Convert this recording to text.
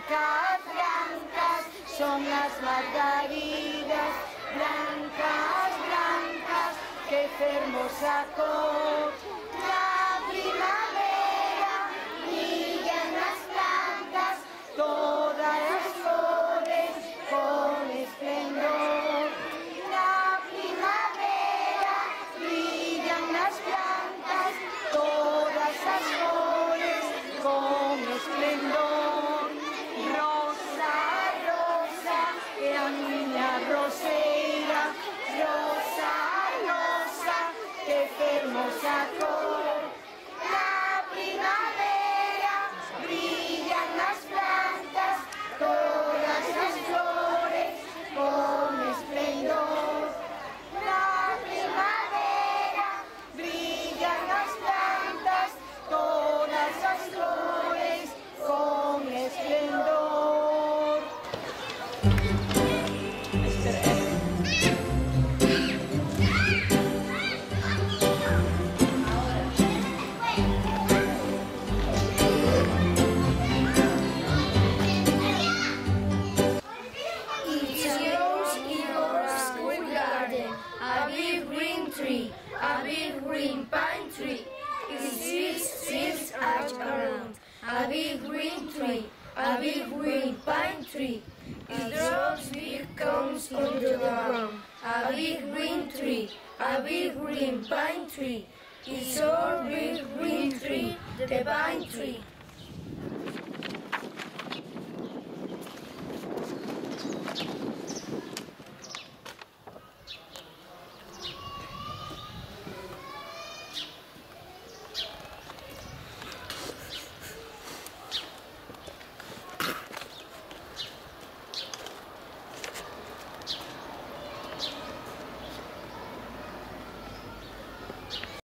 Blancas, blancas son las margaridas, blancas, blancas, qué hermosa cor. La primavera brilla en las plantas, todas las flores con esplendor. La primavera brilla en las plantas, todas las flores con esplendor. Rosa, rosa, la niña rosera, rosa, rosa, qué hermosa cor. La primavera brilla en las plantas, todas las flores con esplendor. La primavera brilla en las plantas, todas las flores con esplendor. A big green tree, a big green pine tree. It sits arch around. A big green tree, a big green pine tree. It drops big cones onto the ground. A big green tree, a big green pine tree. It's our big green tree, the pine tree.